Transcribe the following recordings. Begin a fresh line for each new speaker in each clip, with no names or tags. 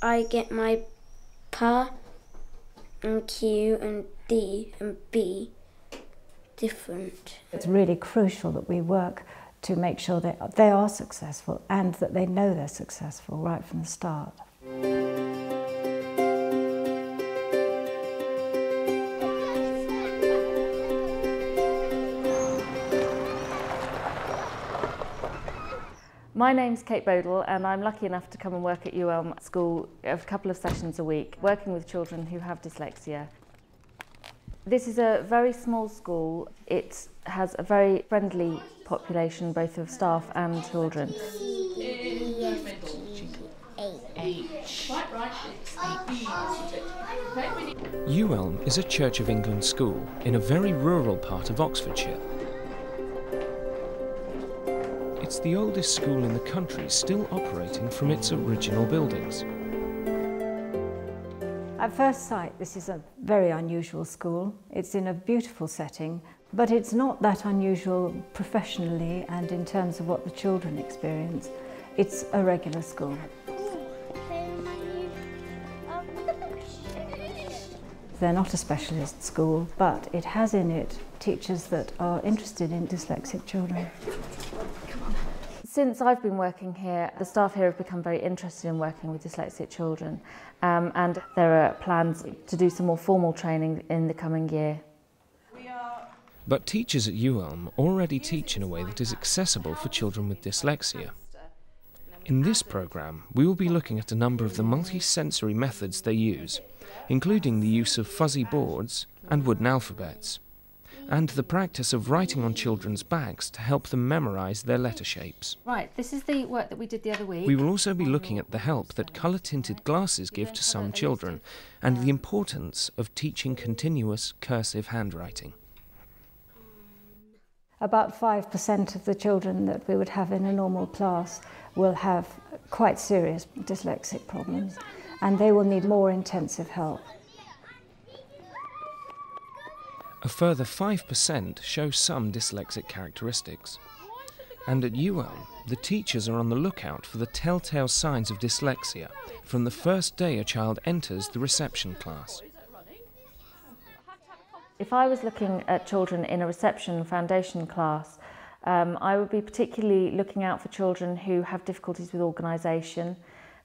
I get my pa and Q and D and B different.
It's really crucial that we work to make sure that they are successful and that they know they're successful right from the start.
My name's Kate Bodle and I'm lucky enough to come and work at UELM School a couple of sessions a week, working with children who have dyslexia. This is a very small school. It has a very friendly population, both of staff and children.
UELM is a Church of England school in a very rural part of Oxfordshire. It's the oldest school in the country still operating from its original buildings.
At first sight, this is a very unusual school. It's in a beautiful setting, but it's not that unusual professionally and in terms of what the children experience. It's a regular school. They're not a specialist school, but it has in it teachers that are interested in dyslexic children.
Since I've been working here, the staff here have become very interested in working with dyslexic children, and there are plans to do some more formal training in the coming year.
But teachers at UELM already teach in a way that is accessible for children with dyslexia. In this programme, we will be looking at a number of the multisensory methods they use, including the use of fuzzy boards and wooden alphabets, and the practice of writing on children's backs to help them memorise their letter shapes.
Right, this is the work that we did the other week.
We will also be looking at the help that colour-tinted glasses give to some children, and the importance of teaching continuous cursive handwriting.
About 5% of the children that we would have in a normal class will have quite serious dyslexic problems, and they will need more intensive help.
A further 5% show some dyslexic characteristics. And at UELM, the teachers are on the lookout for the telltale signs of dyslexia from the first day a child enters the reception class.
If I was looking at children in a reception foundation class, I would be particularly looking out for children who have difficulties with organisation,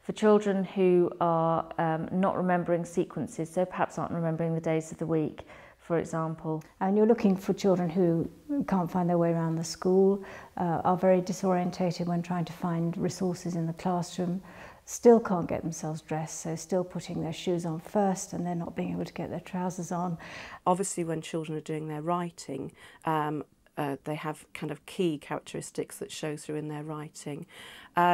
for children who are not remembering sequences, so perhaps aren't remembering the days of the week, for example.
And you're looking for children who can't find their way around the school, are very disorientated when trying to find resources in the classroom, still can't get themselves dressed, so still putting their shoes on first and then not being able to get their trousers on.
Obviously, when children are doing their writing, they have kind of key characteristics that show through in their writing.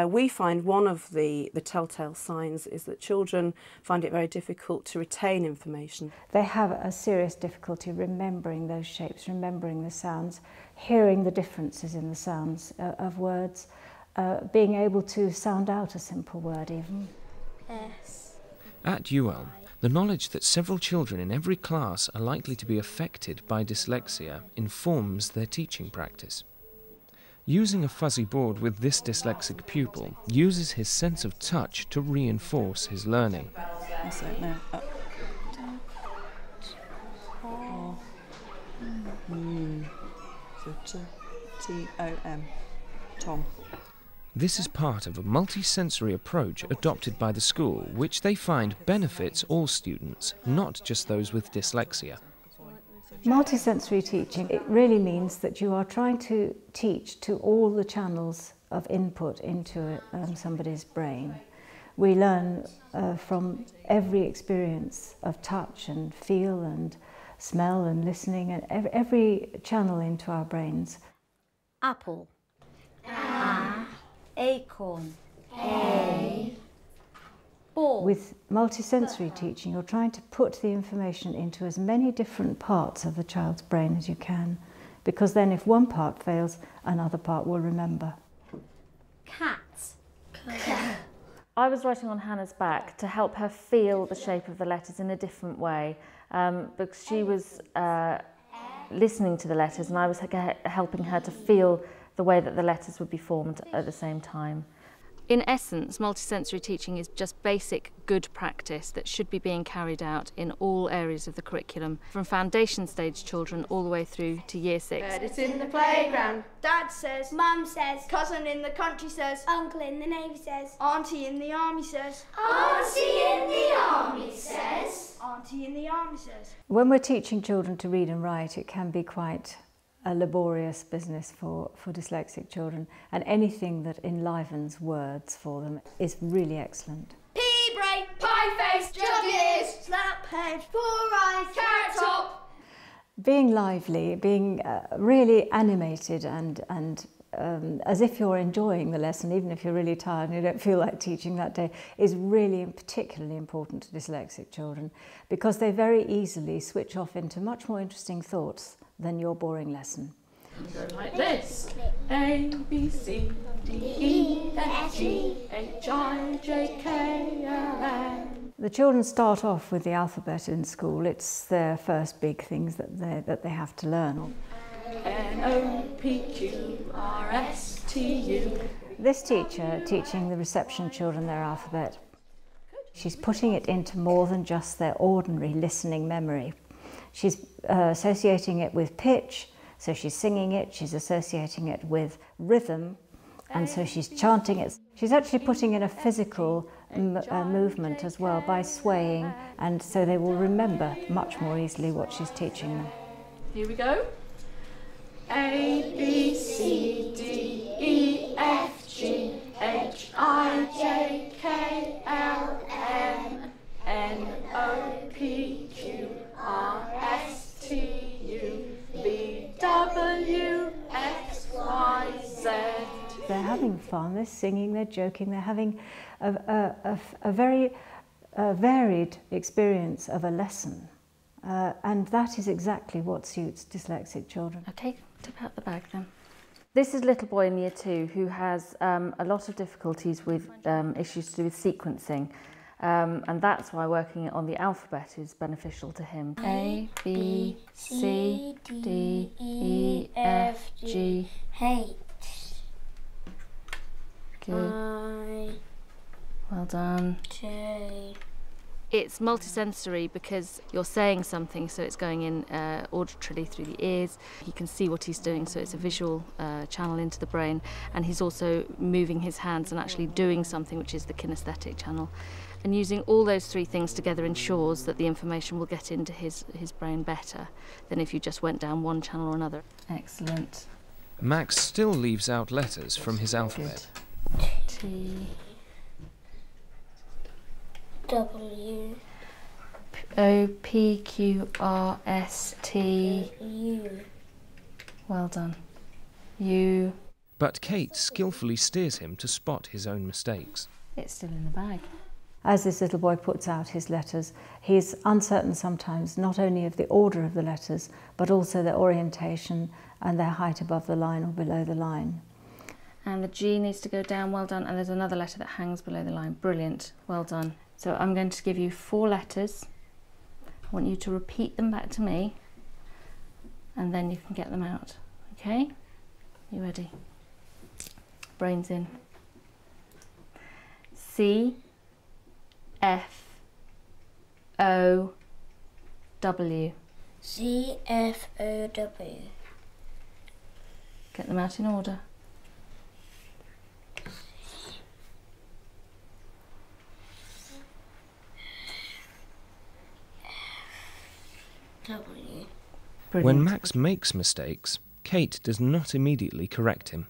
We find one of the telltale signs is that children find it very difficult to retain information.
They have a serious difficulty remembering those shapes, remembering the sounds, hearing the differences in the sounds of words, being able to sound out a simple word even.
S.
At UELM, the knowledge that several children in every class are likely to be affected by dyslexia informs their teaching practice. Using a fuzzy board with this dyslexic pupil uses his sense of touch to reinforce his learning.
That's it, no. Up. So T-O-M. Tom.
This is part of a multisensory approach adopted by the school, which they find benefits all students, not just those with dyslexia.
Multisensory teaching, it really means that you are trying to teach to all the channels of input into somebody's brain. We learn from every experience of touch and feel and smell and listening, and every channel into our brains.
Apple. Acorn. A. Ball.
With multisensory teaching, you're trying to put the information into as many different parts of the child's brain as you can, because then if one part fails, another part will remember.
Cat.
I was writing on Hannah's back to help her feel the shape of the letters in a different way, because she was listening to the letters and I was helping her to feel the way that the letters would be formed at the same time. In essence, multisensory teaching is just basic good practice that should be being carried out in all areas of the curriculum, from foundation stage children all the way through to year 6.
Bird is in the playground, Dad says, Mum says, cousin in the country says,
Uncle in the Navy says,
Auntie in the army says,
Auntie in the army says,
Auntie in the army says.
When we're teaching children to read and write, it can be quite a laborious business for dyslexic children, and anything that enlivens words for them is really excellent.
Pea brain, pie face, jug ears, slap head, 4 eyes, carrot top.
Being lively, being really animated and as if you're enjoying the lesson, even if you're really tired and you don't feel like teaching that day, is really particularly important to dyslexic children, because they very easily switch off into much more interesting thoughts than your boring lesson.
Go like this: A, B, C, D, E, F, G, H, I, J, K, L, M.
The children start off with the alphabet in school. It's their first big things that they have to learn.
N, O, P, Q, R, S, T, U.
This teacher, teaching the reception children their alphabet, she's putting it into more than just their ordinary listening memory. She's associating it with pitch, so she's singing it, she's associating it with rhythm, and so she's chanting it. She's actually putting in a physical movement as well by swaying, and so they will remember much more easily what she's teaching them.
Here we go. A, B, C, D, E, F, G, H, I, J, K, L, M, N, O, P, Q, R, S, T, U, V, W, X, Y, Z.
They're having fun, they're singing, they're joking, they're having a very varied experience of a lesson. And that is exactly what suits dyslexic children.
Okay, tip out the bag then. This is a little boy in year 2 who has a lot of difficulties with issues to do with sequencing. And that's why working on the alphabet is beneficial to him. A, B, C, D, E, F, G,
H,
Good.
I,
Well done.
J.
It's multisensory because you're saying something, so it's going in auditorily through the ears. He can see what he's doing, so it's a visual channel into the brain, and he's also moving his hands and actually doing something, which is the kinesthetic channel. And using all those 3 things together ensures that the information will get into his brain better than if you just went down one channel or another. Excellent.
Max still leaves out letters from his alphabet.
T,
W,
O, P, Q, R, S, T.
U.
Well done. U.
But Kate skillfully steers him to spot his own mistakes.
It's still in the bag.
As this little boy puts out his letters, he's uncertain sometimes not only of the order of the letters, but also their orientation and their height above the line or below the line.
And the G needs to go down, well done, and there's another letter that hangs below the line. Brilliant, well done. So I'm going to give you 4 letters. I want you to repeat them back to me, and then you can get them out, okay? You ready? Brains in. C, F, O, W.
C, F, O, W.
Get them out in order.
W.
Brilliant.
When Max makes mistakes, Kate does not immediately correct him.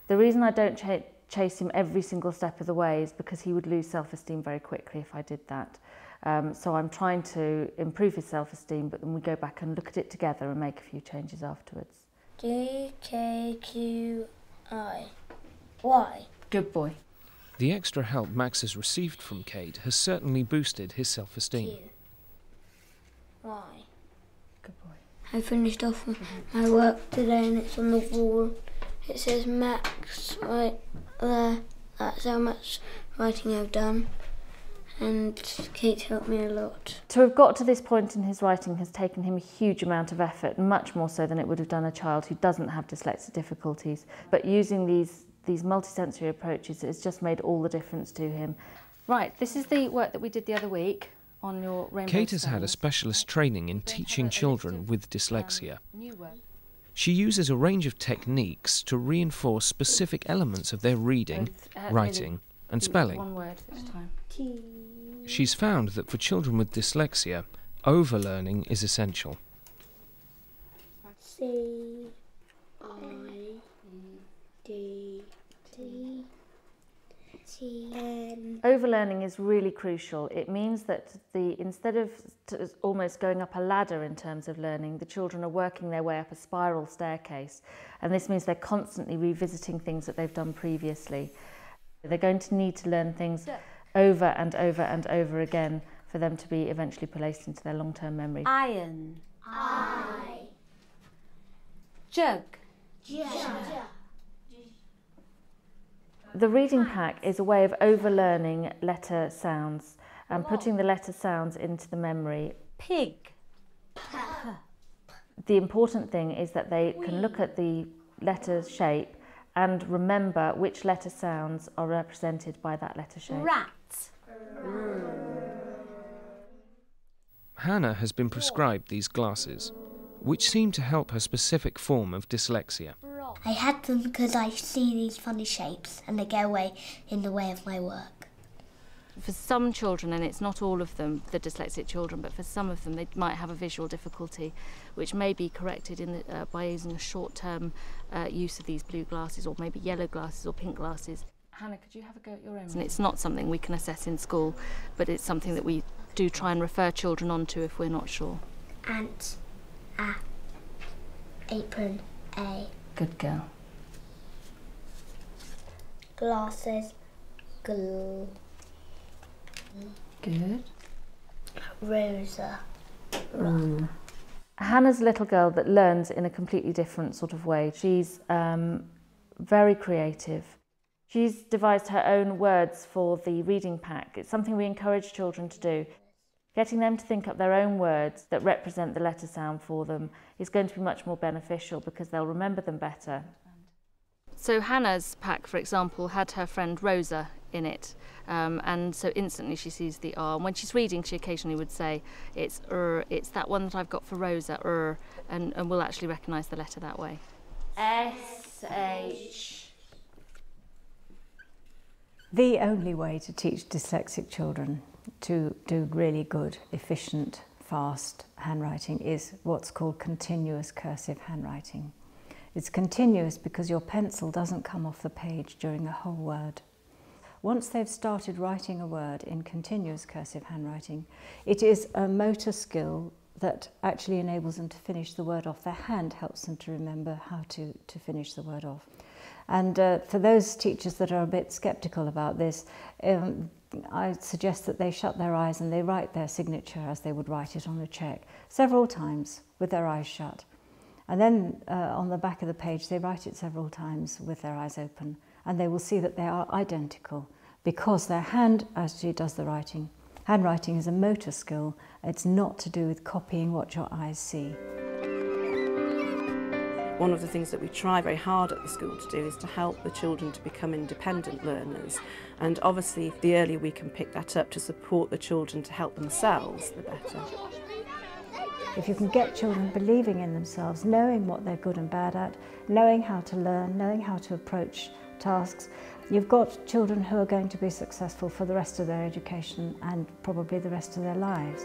The reason I don't chase him every single step of the way is because he would lose self-esteem very quickly if I did that. So I'm trying to improve his self-esteem, but then we go back and look at it together and make a few changes afterwards.
D, K, Q, I, Y.
Good boy.
The extra help Max has received from Kate has certainly boosted his self-esteem.
Q, Y.
Good boy.
I finished off my work today and it's on the wall. It says Max right there. That's how much writing I've done. And Kate helped me a lot.
To have got to this point in his writing has taken him a huge amount of effort, much more so than it would have done a child who doesn't have dyslexic difficulties. But using these these multisensory approaches has just made all the difference to him.
Right, this is the work that we did the other week on your rainbow
Kate has had a
stones.
specialist training in teaching children with dyslexia.
New work.
She uses a range of techniques to reinforce specific elements of their reading, writing and spelling.
One word at a time.
She's found that for children with dyslexia, overlearning is essential.
C-I-D-D.
Overlearning is really crucial. It means that instead of almost going up a ladder in terms of learning, the children are working their way up a spiral staircase, and this means they're constantly revisiting things that they've done previously. They're going to need to learn things over and over and over again for them to be eventually placed into their long-term memory.
Iron.
I.
Jug.
The reading pack is a way of overlearning letter sounds and putting the letter sounds into the memory.
Pig.
The important thing is that they can look at the letter shape and remember which letter sounds are represented by that letter shape.
Rat.
Hannah has been prescribed these glasses, which seem to help her specific form of dyslexia.
I had them because I see these funny shapes and they go away in the way of my work.
For some children, and it's not all of them, the dyslexic children, but for some of them they might have a visual difficulty, which may be corrected by using a short-term use of these blue glasses, or maybe yellow glasses or pink glasses. Hannah, could you have a go at your own? And it's not something we can assess in school, but it's something that we do try and refer children onto if we're not sure.
Ant, a, apron, a.
Good girl.
Glasses, gl.
Good.
Rosa.
Hannah's a little girl that learns in a completely different sort of way. She's very creative. She's devised her own words for the reading pack. It's something we encourage children to do. Getting them to think up their own words that represent the letter sound for them is going to be much more beneficial because they'll remember them better.
So Hannah's pack, for example, had her friend Rosa in it, and so instantly she sees the R. And when she's reading, she occasionally would say, it's that one that I've got for Rosa, and we'll actually recognise the letter that way.
S-H.
The only way to teach dyslexic children to do really good, efficient, fast handwriting is what's called continuous cursive handwriting. It's continuous because your pencil doesn't come off the page during a whole word. Once they've started writing a word in continuous cursive handwriting, it is a motor skill that actually enables them to finish the word off. Their hand helps them to remember how to finish the word off. And for those teachers that are a bit sceptical about this, I suggest that they shut their eyes and they write their signature as they would write it on a cheque several times with their eyes shut. And then on the back of the page they write it several times with their eyes open, and they will see that they are identical because their hand actually does the writing. Handwriting is a motor skill. It's not to do with copying what your eyes see.
One of the things that we try very hard at the school to do is to help the children to become independent learners. And obviously, the earlier we can pick that up to support the children to help themselves, the better.
If you can get children believing in themselves, knowing what they're good and bad at, knowing how to learn, knowing how to approach tasks, you've got children who are going to be successful for the rest of their education and probably the rest of their lives.